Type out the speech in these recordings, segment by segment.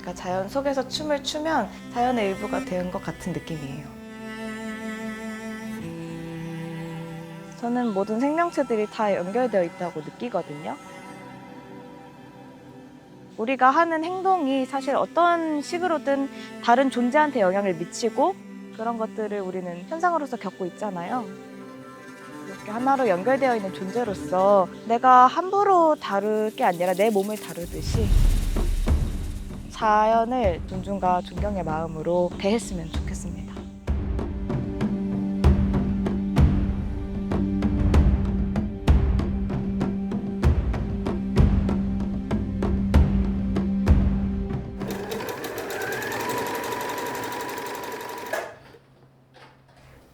내가 자연 속에서 춤을 추면 자연의 일부가 된 것 같은 느낌이에요. 저는 모든 생명체들이 다 연결되어 있다고 느끼거든요. 우리가 하는 행동이 사실 어떤 식으로든 다른 존재한테 영향을 미치고 그런 것들을 우리는 현상으로서 겪고 있잖아요. 이렇게 하나로 연결되어 있는 존재로서 내가 함부로 다룰 게 아니라 내 몸을 다루듯이 자연을 존중과 존경의 마음으로 대했으면 좋겠습니다.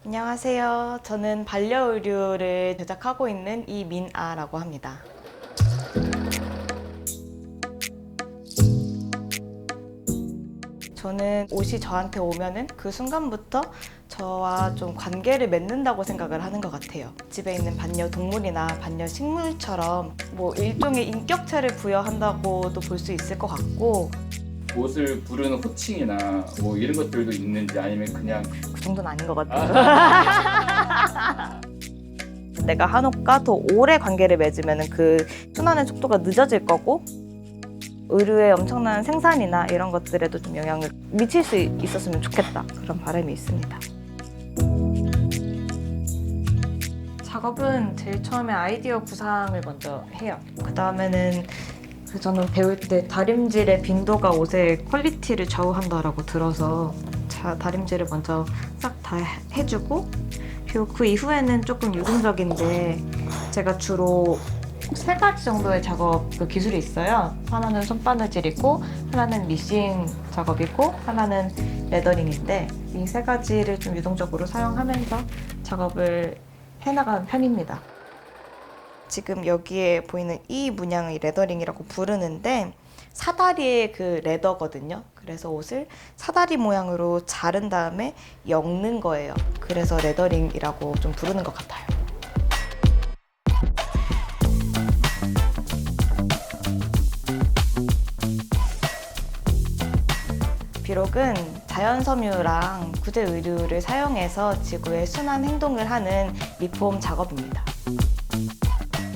안녕하세요. 저는 반려의류를 제작하고 있는 이민아라고 합니다. 저는 옷이 저한테 오면은 그 순간부터 저와 좀 관계를 맺는다고 생각을 하는 것 같아요. 집에 있는 반려동물이나 반려식물처럼 뭐 일종의 인격체를 부여한다고도 볼 수 있을 것 같고 옷을 부르는 호칭이나 뭐 이런 것들도 있는지 아니면 그냥 그 정도는 아닌 것 같아요. 내가 한옥과 더 오래 관계를 맺으면 그 순환의 속도가 늦어질 거고 의류의 엄청난 생산이나 이런 것들에도 좀 영향을 미칠 수 있었으면 좋겠다 그런 바람이 있습니다. 작업은 제일 처음에 아이디어 구상을 먼저 해요. 그 다음에는 저는 배울 때 다림질의 빈도가 옷의 퀄리티를 좌우한다라고 들어서 다림질을 먼저 싹 다 해주고 그리고 그 이후에는 조금 유동적인데 제가 주로 3가지 정도의 작업 기술이 있어요. 하나는 손바느질이고 하나는 미싱 작업이고 하나는 레더링인데 이 3가지를 좀 유동적으로 사용하면서 작업을 해나가는 편입니다. 지금 여기에 보이는 이 문양을 레더링이라고 부르는데 사다리의 그 레더거든요. 그래서 옷을 사다리 모양으로 자른 다음에 엮는 거예요. 그래서 레더링이라고 좀 부르는 것 같아요. 비록은 자연 섬유랑 구제 의류를 사용해서 지구의 순환 행동을 하는 리폼 작업입니다.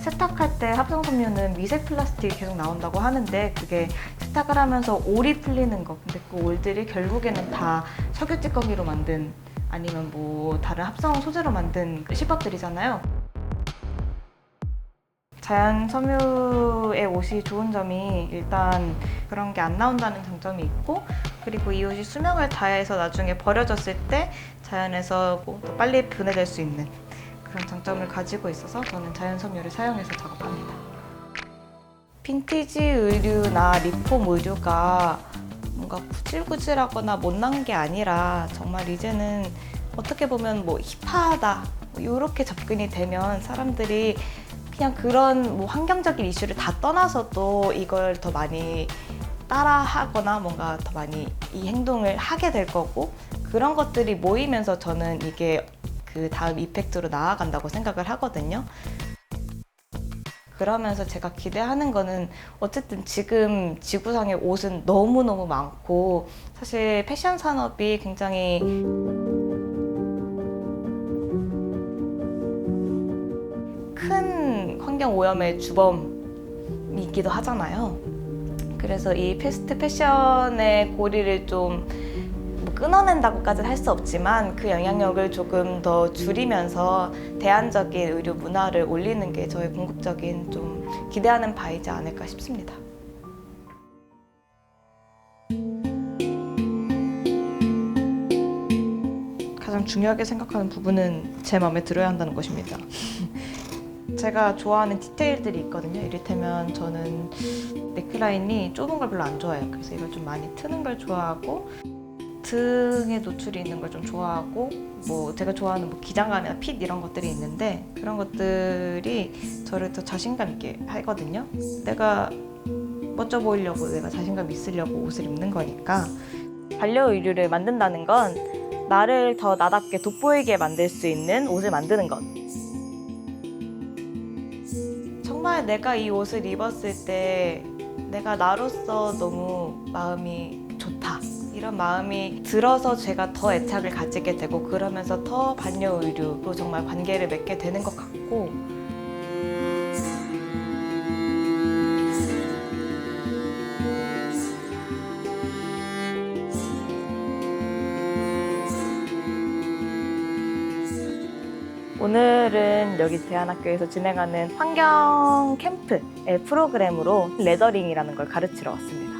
세탁할 때 합성 섬유는 미색 플라스틱이 계속 나온다고 하는데 그게 세탁을 하면서 올이 풀리는 거. 근데 그 올들이 결국에는 다 석유 찌꺼기로 만든 아니면 뭐 다른 합성 소재로 만든 시밥들이잖아요. 자연 섬유의 옷이 좋은 점이 일단 그런 게 안 나온다는 장점이 있고 그리고 이 옷이 수명을 다해서 나중에 버려졌을 때 자연에서 뭐 더 빨리 분해될 수 있는 그런 장점을 가지고 있어서 저는 자연 섬유를 사용해서 작업합니다. 빈티지 의류나 리폼 의류가 뭔가 구질구질하거나 못난 게 아니라 정말 이제는 어떻게 보면 뭐 힙하다 이렇게 접근이 되면 사람들이 그냥 그런 뭐 환경적인 이슈를 다 떠나서도 이걸 더 많이 따라하거나 뭔가 더 많이 이 행동을 하게 될 거고 그런 것들이 모이면서 저는 이게 그 다음 이펙트로 나아간다고 생각을 하거든요. 그러면서 제가 기대하는 거는 어쨌든 지금 지구상의 옷은 너무너무 많고 사실 패션 산업이 굉장히 큰 환경 오염의 주범이기도 하잖아요. 그래서 이 패스트 패션의 고리를 좀 끊어낸다고까지는 할 수 없지만 그 영향력을 조금 더 줄이면서 대안적인 의류 문화를 올리는 게 저의 궁극적인 좀 기대하는 바이지 않을까 싶습니다. 가장 중요하게 생각하는 부분은 제 마음에 들어야 한다는 것입니다. 제가 좋아하는 디테일들이 있거든요. 이를테면 저는 넥라인이 좁은 걸 별로 안 좋아해요. 그래서 이걸 좀 많이 트는 걸 좋아하고 등에 노출이 있는 걸 좀 좋아하고 뭐 제가 좋아하는 뭐 기장감이나 핏 이런 것들이 있는데 그런 것들이 저를 더 자신감 있게 하거든요. 내가 멋져 보이려고 내가 자신감 있으려고 옷을 입는 거니까 반려의류를 만든다는 건 나를 더 나답게 돋보이게 만들 수 있는 옷을 만드는 것. 정말 내가 이 옷을 입었을 때 내가 나로서 너무 마음이 이런 마음이 들어서 제가 더 애착을 가지게 되고 그러면서 더 반려의류로 정말 관계를 맺게 되는 것 같고 오늘은 여기 대안학교에서 진행하는 환경 캠프의 프로그램으로 레더링이라는 걸 가르치러 왔습니다.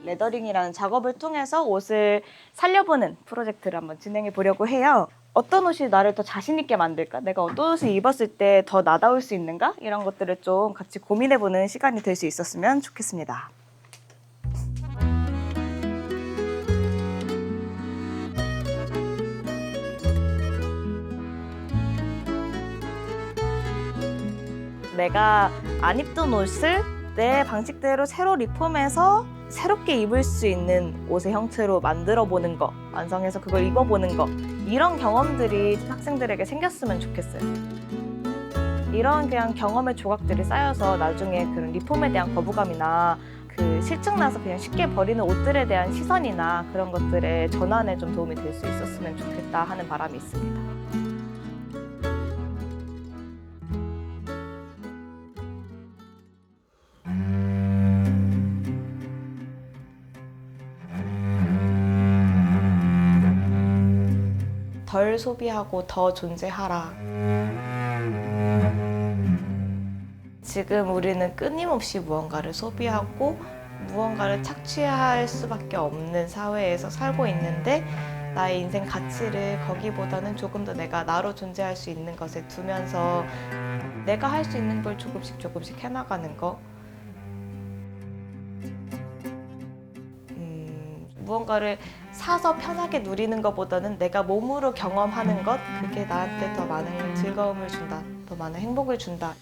레더링이라는 작업을 통해서 옷을 살려보는 프로젝트를 한번 진행해 보려고 해요. 어떤 옷이 나를 더 자신 있게 만들까? 내가 어떤 옷을 입었을 때 더 나다울 수 있는가? 이런 것들을 좀 같이 고민해보는 시간이 될 수 있었으면 좋겠습니다. 내가 안 입던 옷을 내 방식대로 새로 리폼해서 새롭게 입을 수 있는 옷의 형태로 만들어 보는 거, 완성해서 그걸 입어보는 거, 이런 경험들이 학생들에게 생겼으면 좋겠어요. 이런 그냥 경험의 조각들이 쌓여서 나중에 그런 리폼에 대한 거부감이나 그 실증나서 그냥 쉽게 버리는 옷들에 대한 시선이나 그런 것들의 전환에 좀 도움이 될 수 있었으면 좋겠다 하는 바람이 있습니다. 덜 소비하고 더 존재하라. 지금 우리는 끊임없이 무언가를 소비하고 무언가를 착취할 수밖에 없는 사회에서 살고 있는데 나의 인생 가치를 거기보다는 조금 더 내가 나로 존재할 수 있는 것에 두면서 내가 할 수 있는 걸 조금씩 해나가는 거. 무언가를 사서 편하게 누리는 것보다는 내가 몸으로 경험하는 것, 그게 나한테 더 많은 즐거움을 준다, 더 많은 행복을 준다.